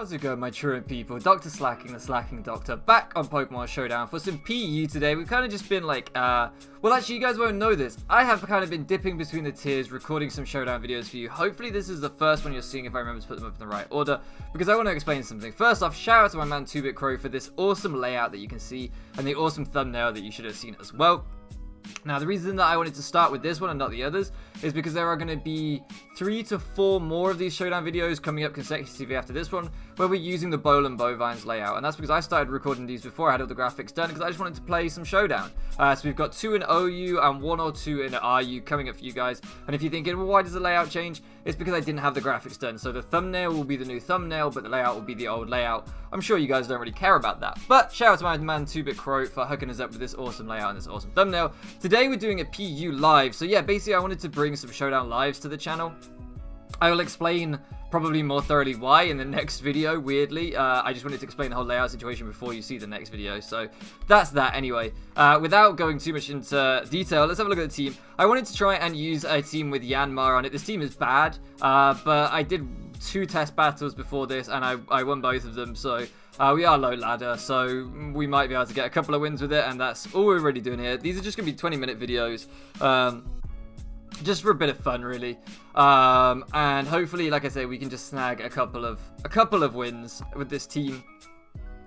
How's it going, my truant people? Dr. Slacking, the Slacking Doctor, back on Pokemon Showdown for some PU today. We've kind of just been like, well, actually, you guys won't know this. I have kind of been dipping between the tiers, recording some Showdown videos for you. Hopefully, this is the first one you're seeing if I remember to put them up in the right order, because I want to explain something. First off, shout out to my man 2-Bit Crow for this awesome layout that you can see, and the awesome thumbnail that you should have seen as well. Now, the reason that I wanted to start with this one and not the others is because there are going to be 3 to 4 more of these Showdown videos coming up consecutively after this one, where we're using the Bouffalant Bovines layout. And that's because I started recording these before I had all the graphics done, because I just wanted to play some Showdown. So we've got 2 in OU and 1 or 2 in RU coming up for you guys. And if you're thinking, well, why does the layout change? It's because I didn't have the graphics done. So the thumbnail will be the new thumbnail, but the layout will be the old layout. I'm sure you guys don't really care about that. But shout out to my man 2-Bit Crow for hooking us up with this awesome layout and this awesome thumbnail. Today we're doing a PU live. So yeah, basically I wanted to bring some Showdown lives to the channel. I will explain probably more thoroughly why in the next video, weirdly. I just wanted to explain the whole layout situation before you see the next video. So that's that anyway. Without going too much into detail, let's have a look at the team. I wanted to try and use a team with Yanmar on it. This team is bad, but I did 2 test battles before this and I won both of them. So we are low ladder, so we might be able to get a couple of wins with it, and that's all we're really doing here. These are just going to be 20-minute videos. Just for a bit of fun, really, and hopefully, like I say, we can just snag a couple of wins with this team.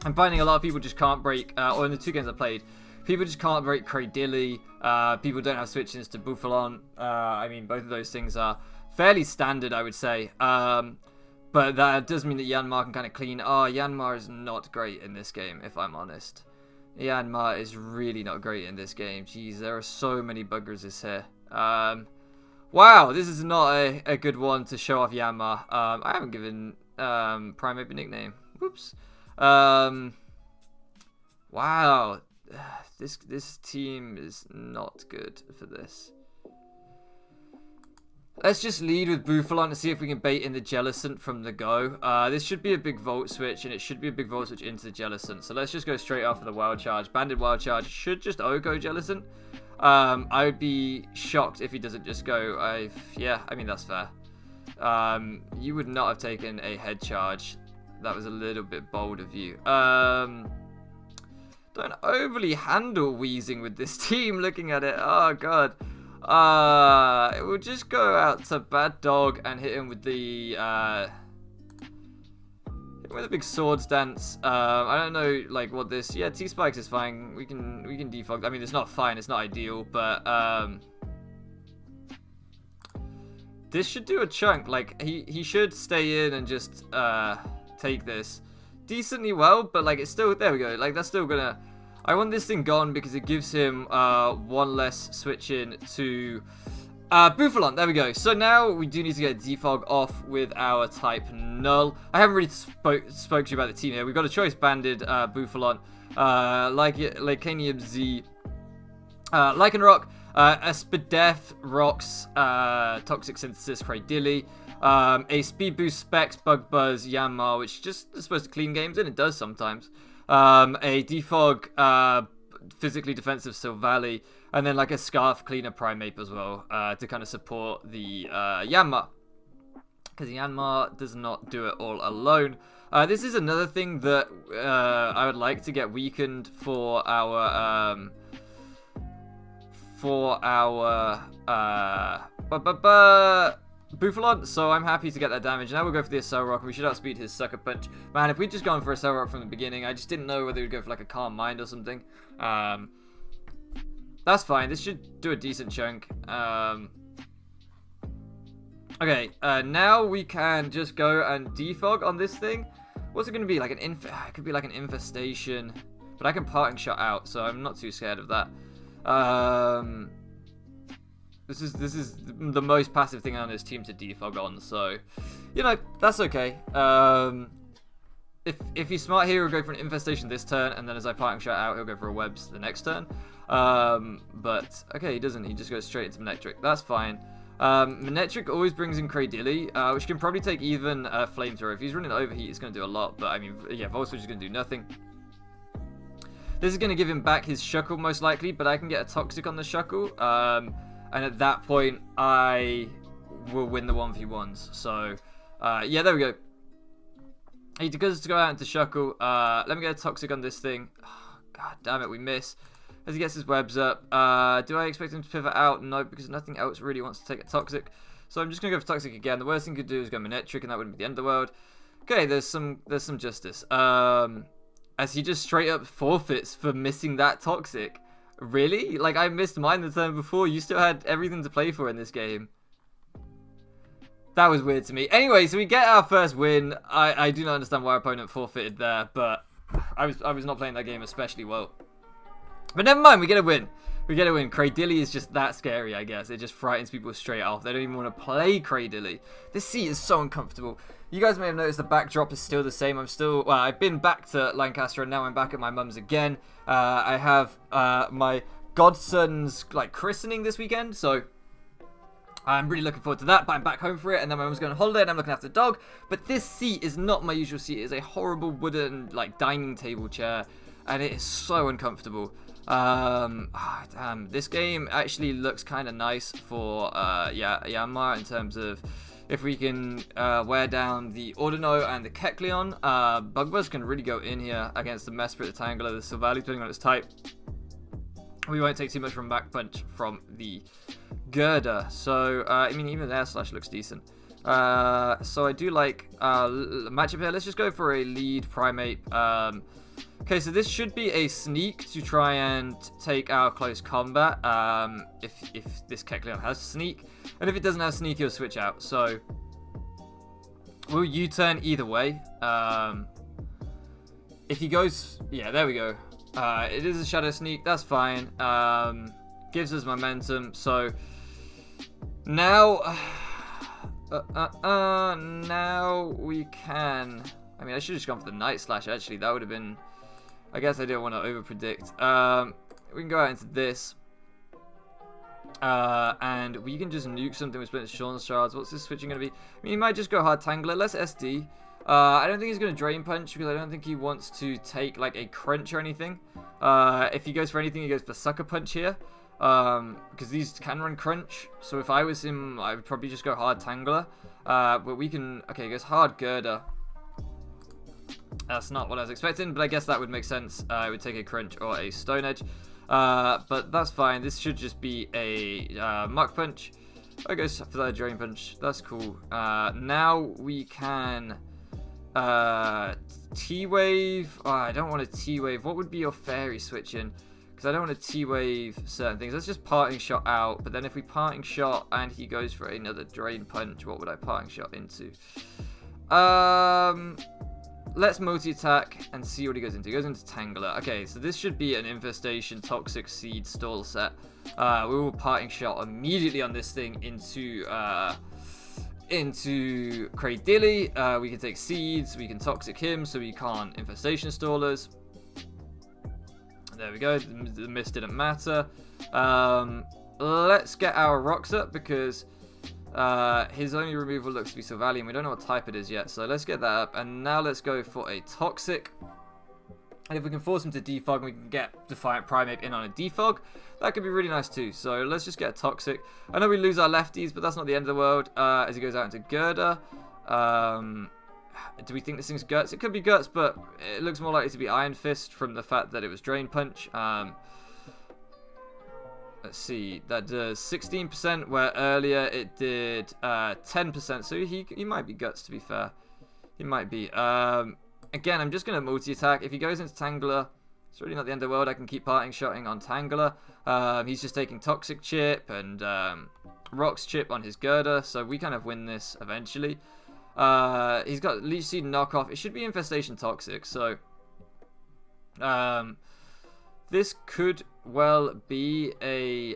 I'm finding a lot of people just can't break, or in the 2 games I played, people just can't break Cradilly. People don't have switch-ins to Bouffalant. I mean, both of those things are fairly standard, I would say. But that does mean that Yanmar can kind of clean. Oh, Yanmar is not great in this game, if I'm honest. Yanmar is really not great in this game. Jeez, there are so many buggers here. Wow, this is not a good one to show off Yanmar. I haven't given Primeape a nickname. Whoops. Wow, this team is not good for this. Let's just lead with Bouffalant and see if we can bait in the Jellicent from the go. This should be a big Volt Switch, and it should be a big Volt Switch into the Jellicent. So let's just go straight off of the Wild Charge. Banded Wild Charge should just OHKO Jellicent. I would be shocked if he doesn't just go. Yeah, I mean, that's fair. You would not have taken a head charge. That was a little bit bold of you. Don't overly handle Wheezing with this team, looking at it. Oh, God. We'll just go out to Bad Dog and hit him with the big Swords Dance. I don't know like what this. Yeah, T-Spikes is fine. We can defog. I mean, it's not fine. It's not ideal, but this should do a chunk. Like he should stay in and just take this decently well. But like it's still there. We go. Like that's still gonna. I want this thing gone because it gives him 1 less switch in to Bouffalant. There we go. So now we do need to get defog off with our type Null. I haven't really spoke to you about the team here. We've got a choice banded Bouffalant, Lycanium Z, Lycanroc, Espadef, Rocks, Toxic Synthesis, Cradilly, a Speed Boost Specs, Bug Buzz, Yanmar, which just is supposed to clean games, and it does sometimes. A defog, physically defensive Silvally, and then like a Scarf Cleaner Primeape as well, to kind of support the Yanmar, because Yanmar does not do it all alone. This is another thing that I would like to get weakened for our Bouffalant, so I'm happy to get that damage. Now we'll go for the Accel Rock, and we should outspeed his Sucker Punch. Man, if we'd just gone for a Accel Rock from the beginning, I just didn't know whether we'd go for like a Calm Mind or something. That's fine. This should do a decent chunk. Okay, now we can just go and defog on this thing. What's it going to be? Like an it could be like an Infestation, but I can Parting Shot out, so I'm not too scared of that. This is the most passive thing on this team to defog on, so you know that's okay. If he's smart here, he'll go for an Infestation this turn, and then as I Parting Shot out, he'll go for a Webs the next turn. But okay, he doesn't. He just goes straight into Manectric. That's fine. Manectric always brings in Cradilly, which can probably take even Flamethrower. If he's running Overheat, it's going to do a lot. But I mean, yeah, Volt Switch is going to do nothing. This is going to give him back his Shuckle most likely, but I can get a Toxic on the Shuckle. And at that point, I will win the 1v1s. So, yeah, there we go. He goes to go out into Shuckle. Let me get a Toxic on this thing. Oh, God damn it, we miss. As he gets his webs up. Do I expect him to pivot out? No, because nothing else really wants to take a Toxic. So I'm just going to go for Toxic again. The worst thing he could do is go Manectric, and that wouldn't be the end of the world. Okay, there's some justice. As he just straight up forfeits for missing that Toxic. Really? Like, I missed mine the turn before. You still had everything to play for in this game. That was weird to me. Anyway, so we get our first win. I do not understand why our opponent forfeited there, but I was not playing that game especially well. But never mind, we get a win. We get a win. Cradilly is just that scary, I guess. It just frightens people straight off. They don't even want to play Cradilly. This seat is so uncomfortable. You guys may have noticed the backdrop is still the same. I've been back to Lancaster, and now I'm back at my mum's again. I have my godson's christening this weekend, so I'm really looking forward to that, but I'm back home for it, and then my mum's going on holiday, and I'm looking after the dog. But this seat is not my usual seat. It is a horrible wooden dining table chair, and it is so uncomfortable. Damn, this game actually looks kind of nice for Yanmar in terms of if we can wear down the Ordino and the Kecleon. Bugbuzz can really go in here against the Mesprit, the Tangler, the Silvally, depending on its type. We won't take too much from Back Punch from the Girder. So, I mean, even Air Slash looks decent. So I do like matchup here. Let's just go for a lead Primate. Okay, so this should be a sneak to try and take our close combat. If this Kecleon has sneak. And if it doesn't have sneak, he'll switch out. So we'll U-turn either way. If he goes... Yeah, there we go. It is a Shadow Sneak. That's fine. Gives us momentum. So now... now we can... I mean, I should have just gone for the Night Slash, actually. That would have been... I guess I didn't want to over-predict. We can go out into this. And we can just nuke something with Splinter Sean's Shards. What's this switching going to be? I mean, he might just go hard Tangler. Let's SD. I don't think he's going to Drain Punch because I don't think he wants to take a Crunch or anything. If he goes for anything, he goes for Sucker Punch here. Because these can run Crunch. So if I was him, I would probably just go hard Tangler. But we can... Okay, he goes hard Girder. That's not what I was expecting, but I guess that would make sense. I would take a Crunch or a Stone Edge. But that's fine. This should just be a Muck Punch. I guess for that Drain Punch. That's cool. Now we can T-Wave. Oh, I don't want a T-Wave. What would be your Fairy switching? Because I don't want to T-Wave certain things. Let's just Parting Shot out. But then if we Parting Shot and he goes for another Drain Punch, what would I Parting Shot into? Let's multi-attack and see what he goes into. He goes into Tangler. Okay, so this should be an Infestation, Toxic, Seed, Stall set. We will Parting Shot immediately on this thing into Cradilly. We can take Seeds. We can Toxic him, so we can't Infestation Stallers. There we go. The miss didn't matter. Let's get our rocks up because... his only removal looks to be Silvally, and we don't know what type it is yet. So let's get that up. And now let's go for a Toxic. And if we can force him to defog and we can get Defiant Primate in on a defog, that could be really nice too. So let's just get a Toxic. I know we lose our lefties, but that's not the end of the world. As he goes out into Girder. Do we think this thing's Guts? It could be Guts, but it looks more likely to be Iron Fist from the fact that it was Drain Punch. Let's see, that does 16%, where earlier it did 10%, so he might be Guts, to be fair. He might be. Again, I'm just going to multi-attack. If he goes into Tangler, it's really not the end of the world. I can keep Parting Shotting on Tangler. He's just taking Toxic Chip and Rocks Chip on his Girder, so we kind of win this eventually. He's got Leech Seed knockoff. It should be Infestation Toxic, so... this could well be a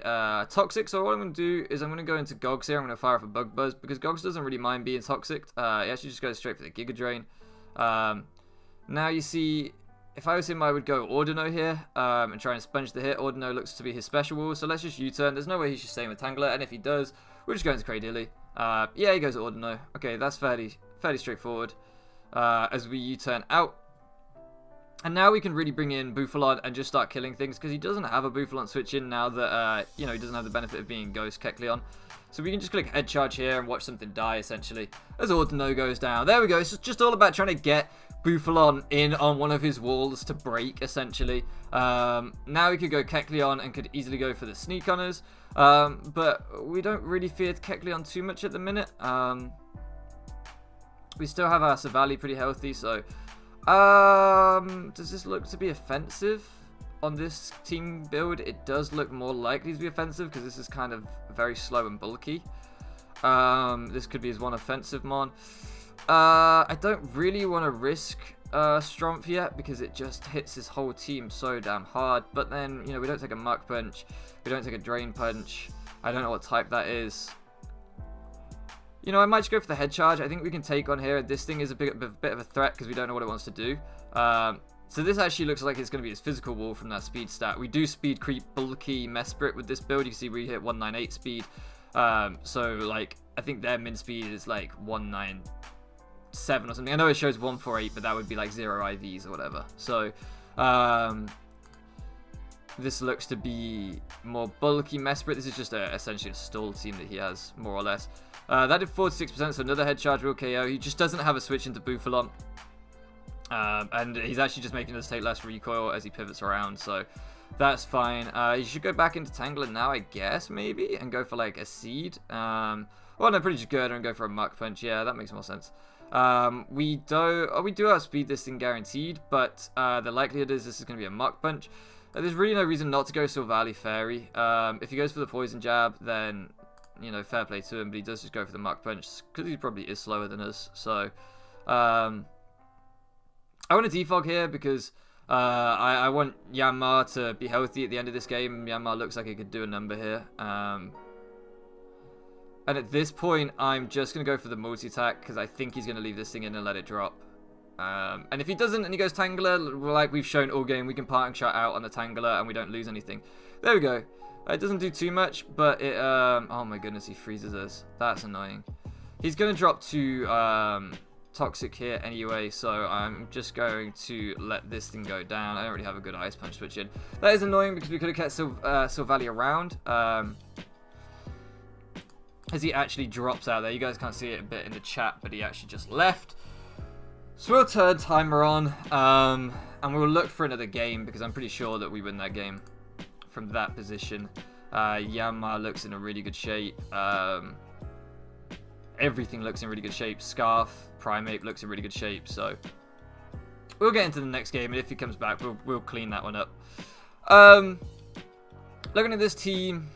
Toxic, so what I'm going to do is I'm going to go into Gogs here. I'm going to fire off a Bug Buzz, because Gogs doesn't really mind being Toxic. He actually just goes straight for the Giga Drain. Now you see, if I was him, I would go Ordino here and try and sponge the hit. Ordino looks to be his special wall, so let's just U-turn. There's no way he should stay with Tangler, and if he does, we're just going to Cradilly. Yeah, he goes Ordino. Okay, that's fairly straightforward as we U-turn out. And now we can really bring in Bouffalant and just start killing things, because he doesn't have a Bouffalant switch in now that, he doesn't have the benefit of being Ghost Kecleon. So we can just click Head Charge here and watch something die, essentially, as Ordino goes down. There we go. It's just all about trying to get Bouffalant in on one of his walls to break, essentially. Now he could go Kecleon and could easily go for the sneak on us. But we don't really fear Kecleon too much at the minute. We still have our Savali pretty healthy, so... does this look to be offensive? On this team build, it does look more likely to be offensive, because this is kind of very slow and bulky. This could be his one offensive mon. I don't really want to risk Strumpf yet, because it just hits his whole team so damn hard. But then, you know, we don't take a Muck Punch, we don't take a Drain Punch. I don't know what type that is. You know, I might just go for the Head Charge. I think we can take on here. This thing is a bit of a threat, because we don't know what it wants to do. So this actually looks like it's going to be his physical wall from that speed stat. We do speed creep bulky Mesprit with this build. You can see we hit 198 speed. So, like, I think their min speed is like 197 or something. I know it shows 148, but that would be like 0 IVs or whatever. So, this looks to be more bulky Mesprit. This is just essentially a stall team that he has, more or less. That did 46%, so another Head Charge will KO. He just doesn't have a switch into Bouffalant. And he's actually just making us take less recoil as he pivots around, so that's fine. You should go back into Tangler now, I guess, maybe, and go for like a Seed. Well, no, pretty just Girder and go for a Muck Punch. Yeah, that makes more sense. We do outspeed this thing guaranteed, but the likelihood is this is going to be a Muck Punch. There's really no reason not to go Silvally Fairy. If he goes for the Poison Jab, then, you know, fair play to him, but he does just go for the Muck Punch, because he probably is slower than us, so... I want to defog here because I want Yanmar to be healthy at the end of this game. Yanmar looks like he could do a number here. And at this point, I'm just going to go for the multi-attack because I think he's going to leave this thing in and let it drop. And if he doesn't and he goes Tangler, like we've shown all game, we can parting shot out on the Tangler and we don't lose anything. There we go. It doesn't do too much, but it... oh my goodness, he freezes us. That's annoying. He's going to drop to... Toxic here anyway, so I'm just going to let this thing go down. I don't really have a good Ice Punch switch in. That is annoying because we could have kept Silvally around. As he actually drops out there. You guys can't see it a bit in the chat, but he actually just left. So we'll turn timer on, and we'll look for another game because I'm pretty sure that we win that game from that position. Yanmar looks in a really good shape. Everything looks in really good shape. Scarf, Primeape looks in really good shape. So we'll get into the next game, and if he comes back, we'll clean that one up. Looking at this team,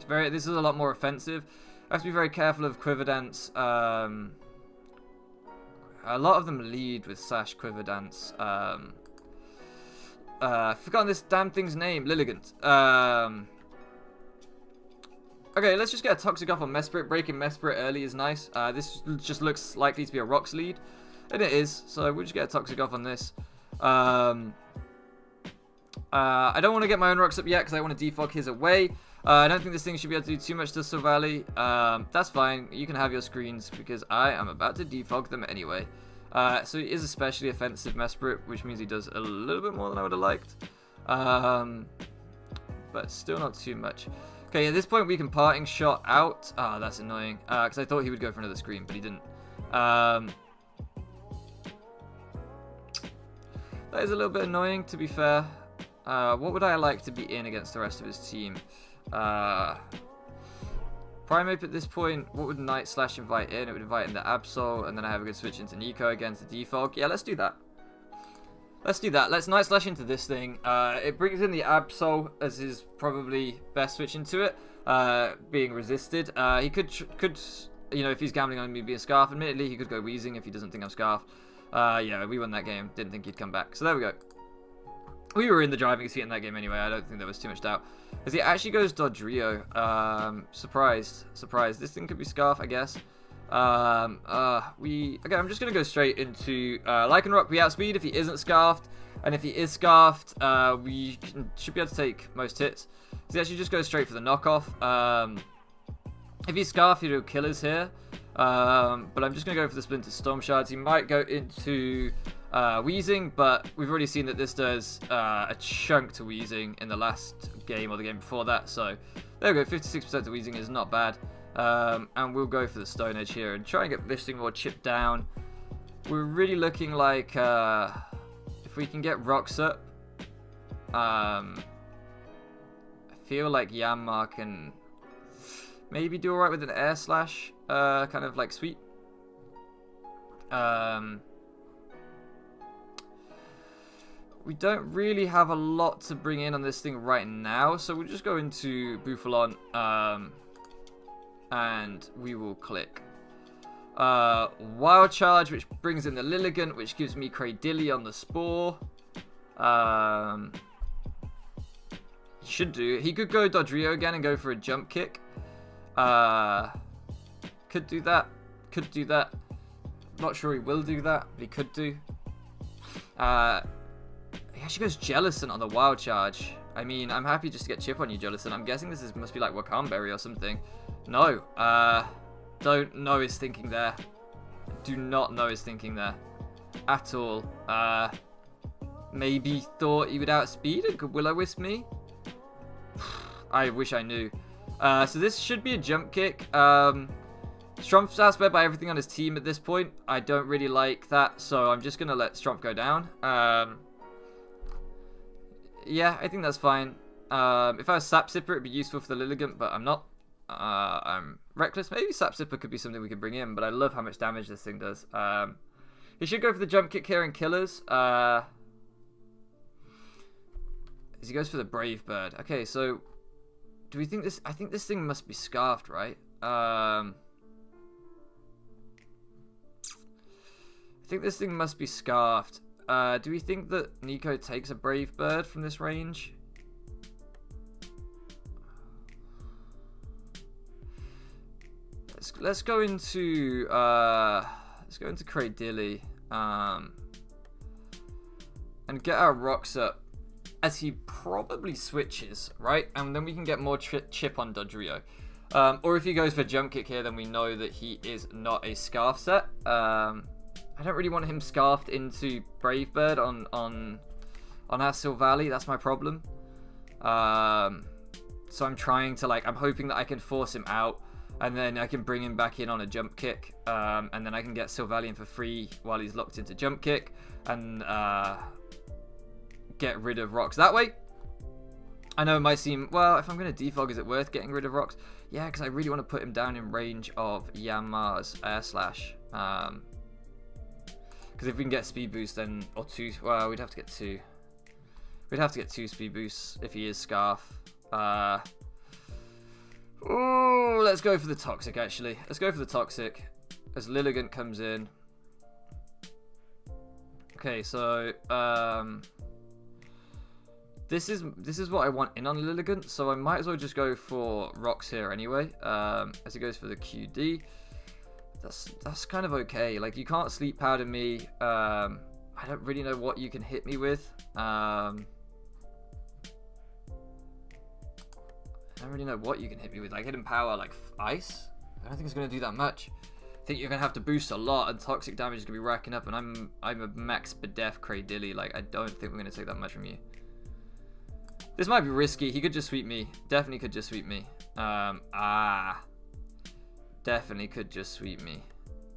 this is a lot more offensive. I have to be very careful of Quiver Dance. A lot of them lead with Sash Quiver Dance. Forgotten this damn thing's name. Lilligant. Okay, let's just get a Toxic off on Mesprit. Breaking Mesprit early is nice. This just looks likely to be a Rocks lead. And it is, so we'll just get a Toxic off on this. I don't want to get my own Rocks up yet because I want to defog his away. I don't think this thing should be able to do too much to Silvally. That's fine. You can have your screens because I am about to defog them anyway. So he is especially offensive Mesprit, which means he does a little bit more than I would have liked. But still not too much. Okay, at this point we can parting shot out. Ah, that's annoying. Because I thought he would go for another screen, but he didn't. That is a little bit annoying, to be fair. What would I like to be in against the rest of his team? Primeape at this point, what would Night Slash invite in? It would invite in the Absol, and then I have a good switch into Nico again to defog. Yeah, let's do that. Let's do that. Let's Night Slash into this thing. It brings in the Absol as his probably best switch into it, being resisted. He could, you know, if he's gambling on me being Scarf, admittedly, he could go Wheezing if he doesn't think I'm Scarf. Yeah, we won that game. Didn't think he'd come back. So there we go. We were in the driving seat in that game anyway. I don't think there was too much doubt. As he actually goes Dodrio. Surprised. Surprised. This thing could be Scarf, I guess. Okay, I'm just going to go straight into Lycanroc. We outspeed if he isn't Scarfed. And if he is Scarfed, we should be able to take most hits. So he actually just goes straight for the knockoff. If he's Scarfed, he'll kill us here. But I'm just going to go for the Splinter Storm Shards. He might go into Wheezing, but we've already seen that this does a chunk to Wheezing in the last game or the game before that. So there we go, 56% to Wheezing is not bad. And we'll go for the Stone Edge here and try and get this thing more chipped down. we're really looking like if we can get rocks up, I feel like Yanmar can maybe do alright with an air slash kind of like sweep. We don't really have a lot to bring in on this thing right now, so we'll just go into Bouffalant, and we will click Wild Charge, which brings in the Lilligant, which gives me Cradilly on the Spore. He should do. He could go Dodrio again and go for a jump kick. Could do that. Could do that. Not sure he will do that, but he could do. He actually goes Jellicent on the Wild Charge. I mean, I'm happy just to get chip on you, Jellicent. I'm guessing this must be like Wakamberry or something. No. Don't know his thinking there. Do not know his thinking there. At all. Maybe thought he would outspeed and could Will-O-Wisp me? I wish I knew. So this should be a jump kick. Strumpf's outsped by everything on his team at this point. I don't really like that, so I'm just going to let Strumpf go down. Yeah, I think that's fine. If I was Sap Sipper, it'd be useful for the Lilligant, but I'm not. I'm reckless. Maybe Sap Sipper could be something we could bring in, but I love how much damage this thing does. He should go for the jump kick here and killers. As he goes for the Brave Bird. Okay, so do we think this? I think this thing must be scarfed, right? I think this thing must be scarfed. Do we think that Nico takes a Brave Bird from this range? Let's go into Cradilly and get our rocks up as he probably switches, right? And then we can get more chip on Dodrio. Or if he goes for jump kick here, then we know that he is not a scarf set. I don't really want him scarfed into Brave Bird on our Silvally. That's my problem. So I'm trying to I'm hoping that I can force him out, and then I can bring him back in on a jump kick, and then I can get Silvally for free while he's locked into jump kick, and get rid of rocks that way. I know it might seem, well, if I'm going to defog, is it worth getting rid of rocks? Yeah, because I really want to put him down in range of Yanmar's air slash. Because if we can get speed boost, then, or two, well, we'd have to get two. We'd have to get two speed boosts if he is Scarf. Oh, let's go for the Toxic, actually. Let's go for the Toxic as Lilligant comes in. Okay, so, this is what I want in on Lilligant, so I might as well just go for rocks here anyway. As he goes for the QD. That's kind of okay. Like, you can't sleep powder me. I don't really know what you can hit me with. I don't really know what you can hit me with. Like, hidden power, like ice. I don't think it's going to do that much. I think you're going to have to boost a lot, and toxic damage is going to be racking up. And I'm a max Bedef Cradilly. Like, I don't think we're going to take that much from you. This might be risky. He could just sweep me. Definitely could just sweep me. Definitely could just sweep me.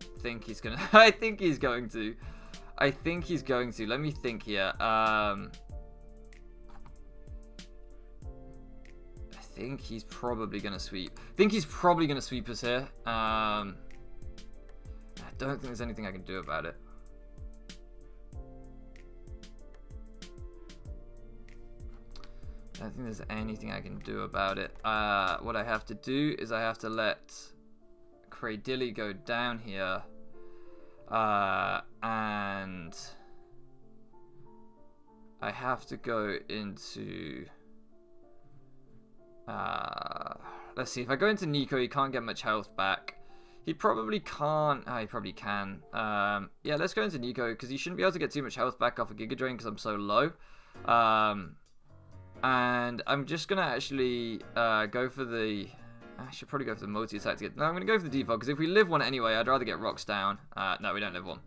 I think he's gonna. I think he's going to. I think he's going to. Let me think here. I think he's probably gonna sweep. I think he's probably gonna sweep us here. I don't think there's anything I can do about it. I don't think there's anything I can do about it. What I have to do is I have to let Cradilly go down here, and I have to go into let's see, if I go into Nico, he can't get much health back. He probably can't. He probably can. Yeah, let's go into Nico, because he shouldn't be able to get too much health back off a Giga Drain because I'm so low. And I'm just gonna actually go for the. I should probably go for the multi-attack to get... No, I'm going to go for the defog, because if we live one anyway, I'd rather get rocks down. No, we don't live one.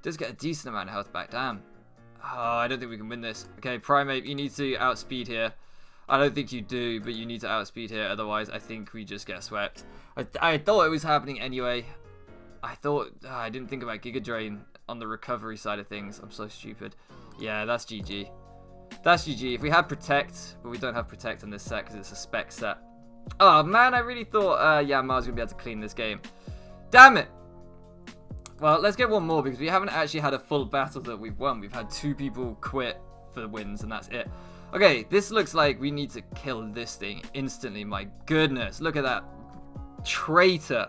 Does get a decent amount of health back. Damn. Oh, I don't think we can win this. Okay, Primate, you need to outspeed here. I don't think you do, but you need to outspeed here. Otherwise, I think we just get swept. I thought it was happening anyway. I thought... I didn't think about Giga Drain. on the recovery side of things. I'm so stupid. Yeah, that's GG. That's GG. If we had Protect, but we don't have Protect on this set because it's a spec set. Oh, man, I really thought Yanmar was going to be able to clean this game. Damn it! Well, let's get one more because we haven't actually had a full battle that we've won. We've had 2 people quit for wins, and that's it. Okay, this looks like we need to kill this thing instantly. My goodness, look at that traitor.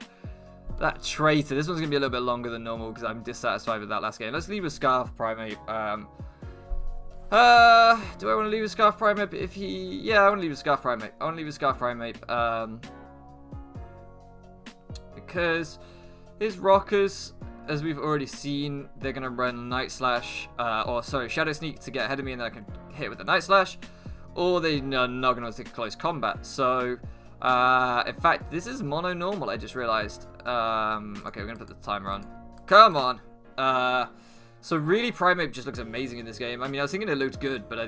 That traitor. This one's going to be a little bit longer than normal because I'm dissatisfied with that last game. Let's leave a Scarf Primate. Do I want to leave a Scarf Primate if he... Yeah, I want to leave a Scarf Primate. I want to leave a Scarf Primate. Because his Rockers, as we've already seen, they're going to run Night Slash, Shadow Sneak to get ahead of me and then I can hit with the Night Slash. Or they're not going to take close combat. So, in fact, this is mono normal, I just realized. Okay, we're going to put the timer on. Come on. So really, Primate just looks amazing in this game. I mean, I was thinking it looked good, but I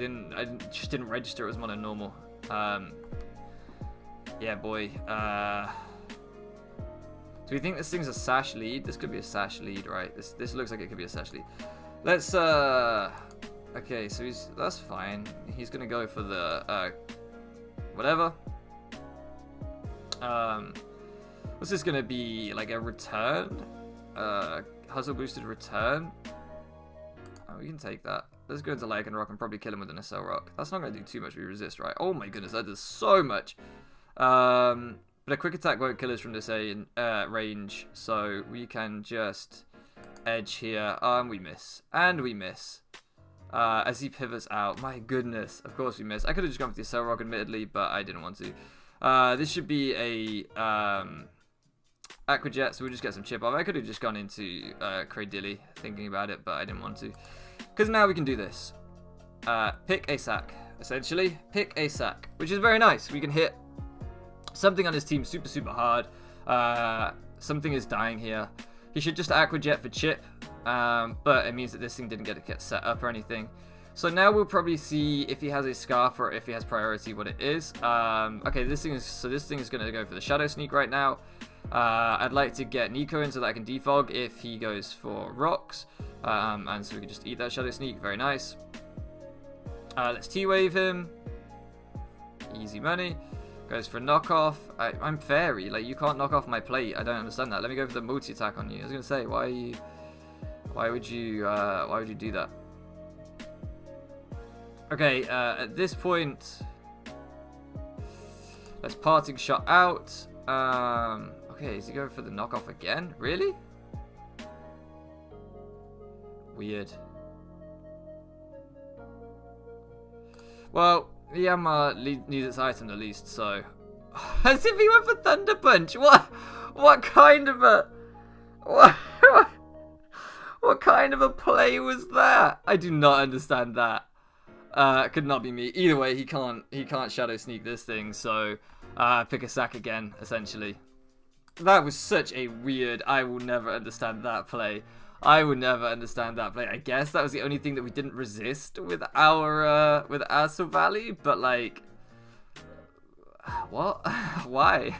just didn't register it as mono normal. Yeah, boy. Do we think this thing's a Sash lead? This could be a Sash lead, right? This looks like it could be a Sash lead. Let's okay, so that's fine. He's gonna go for the whatever. What's this gonna be? Like a return? Hustle boosted return? Oh, we can take that. Let's go into Lycan Rock and probably kill him with an SL Rock. That's not going to do too much if we resist, right? Oh my goodness, that does so much. But a quick attack won't kill us from this range, so we can just edge here. And we miss. And we miss. As he pivots out. My goodness, of course we miss. I could have just gone for the SL Rock, admittedly, but I didn't want to. This should be a Aquajet, so we'll just get some chip off. I could have just gone into Cradilly, thinking about it, but I didn't want to. Because now we can do this. Pick a sack, essentially. Pick a sack, which is very nice. We can hit something on his team super, super hard. Something is dying here. He should just Aquajet for chip, but it means that this thing didn't get set up or anything. So now we'll probably see if he has a Scarf or if he has priority, what it is. Okay, this thing is going to go for the Shadow Sneak right now. I'd like to get Nico in so that I can defog if he goes for rocks. And so we can just eat that Shadow Sneak. Very nice. Let's T-Wave him. Easy money. Goes for a knockoff. I'm Fairy. Like, you can't knock off my plate. I don't understand that. Let me go for the multi-attack on you. I was going to say, why would you do that? Okay, at this point, let's Parting Shot out. Okay, is he going for the knockoff again? Really? Weird. Well, Yanmar needs its item the least, so... As if he went for Thunder Punch! What kind of a... What kind of a play was that? I do not understand that. Could not be me. Either way, he can't Shadow Sneak this thing, so pick a sack again, essentially. That was such a weird... I will never understand that play. I would never understand that play. I guess that was the only thing that we didn't resist with our Valley, but like, what? Why?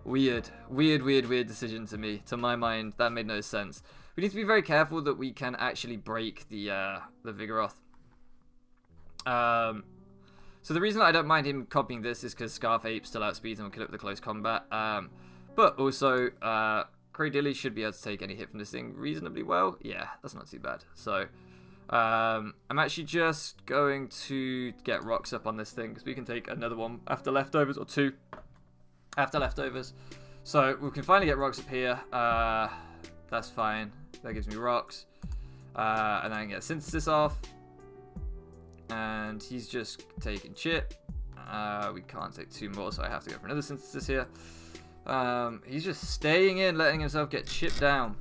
Weird decision to me. To my mind, that made no sense. We need to be very careful that we can actually break the Vigoroth. So the reason I don't mind him copying this is because Scarf Ape still outspeeds and will kill it with the close combat. But also, Cradilly should be able to take any hit from this thing reasonably well. Yeah, that's not too bad. So, I'm actually just going to get rocks up on this thing because we can take another one after leftovers, or 2 after leftovers. So we can finally get rocks up here. That's fine. That gives me rocks. And then I can get Synthesis off. And he's just taking chip. We can't take 2 more, so I have to go for another Synthesis here. He's just staying in, letting himself get chipped down.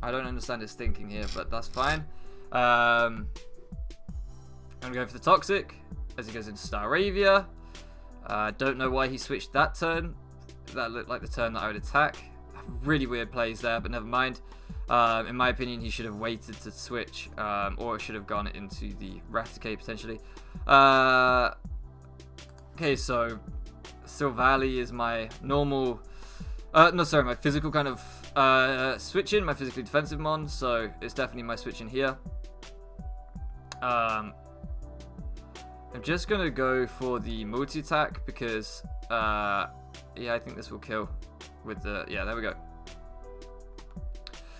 I don't understand his thinking here, but that's fine. I'm going to go for the Toxic as he goes into Staravia. Don't know why he switched that turn. That looked like the turn that I would attack. Really weird plays there, but never mind. In my opinion, he should have waited to switch, or should have gone into the Raticate potentially. Okay, so Silvally is my normal... no, sorry, my physical kind of switch in my physically defensive mon, so it's definitely my switch in here. I'm just gonna go for the multi-attack because, yeah, I think this will kill with the, yeah, there we go.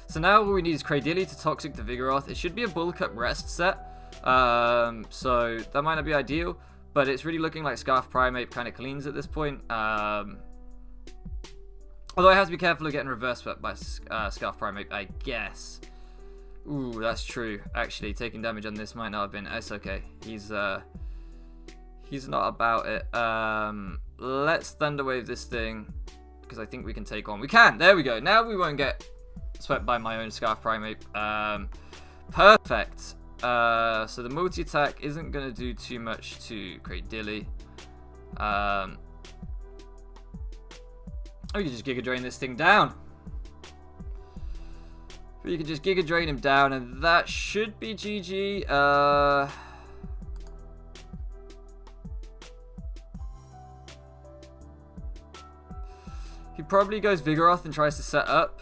So now all we need is Cradilly to Toxic the Vigoroth. It should be a Bulk Up Rest set, so that might not be ideal, but it's really looking like Scarf Primate kind of cleans at this point. Although I have to be careful of getting reverse swept by Scarf Primate, I guess. Ooh, that's true. Actually, taking damage on this might not have been. It's okay. He's not about it. Let's Thunder Wave this thing because I think we can take on. We can. There we go. Now we won't get swept by my own Scarf Primate. Perfect. So the multi-attack isn't going to do too much to Cradilly. We can just Giga Drain this thing down. We can just Giga Drain him down, and that should be GG. He probably goes Vigoroth and tries to set up.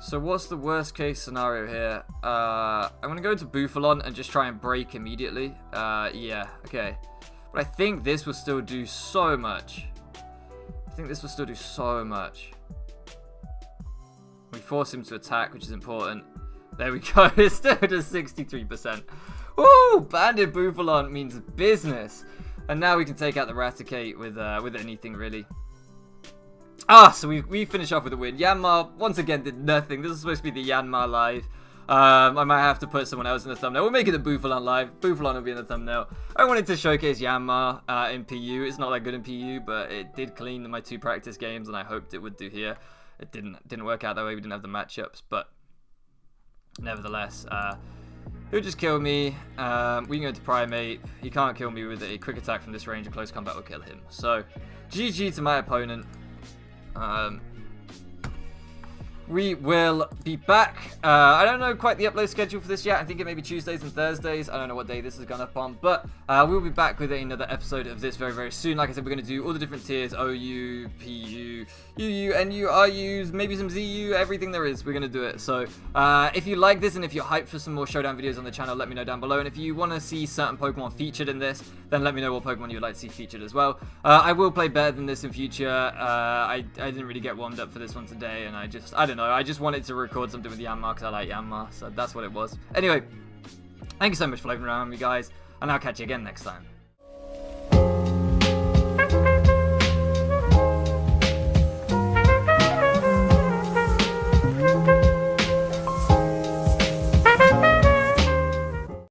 So what's the worst case scenario here? I'm going to go into Bouffalant and just try and break immediately. Yeah, okay. But I think this will still do so much. We force him to attack, which is important. There we go. It's still at 63%. Woo! Banded Bouffalant means business. And now we can take out the Raticate with anything, really. So we finish off with a win. Yanmar, once again, did nothing. This is supposed to be the Yanmar live. I might have to put someone else in the thumbnail. We'll make it the Bouffalant live. Bouffalant will be in the thumbnail. I wanted to showcase Yanmar in PU. It's not that good in PU, but it did clean my 2 practice games, and I hoped it would do here. It didn't work out that way. We didn't have the matchups, but nevertheless, he'll just kill me. We can go to Primate. He can't kill me with a quick attack from this range. A close combat will kill him. So, GG to my opponent. We will be back. I don't know quite the upload schedule for this yet. I think it may be Tuesdays and Thursdays. I don't know what day this is gone up on, but we'll be back with another episode of this very, very soon. Like I said, we're going to do all the different tiers: OU, PU, UU, NU, RUs, maybe some ZU, everything there is. We're going to do it. So if you like this and if you're hyped for some more Showdown videos on the channel, let me know down below. And if you want to see certain Pokemon featured in this, then let me know what Pokemon you would like to see featured as well. I will play better than this in future. I didn't really get warmed up for this one today, and I don't know. I just wanted to record something with Yanmar because I like Yanmar, so that's what it was. Anyway, thank you so much for living around with me, guys, and I'll catch you again next time.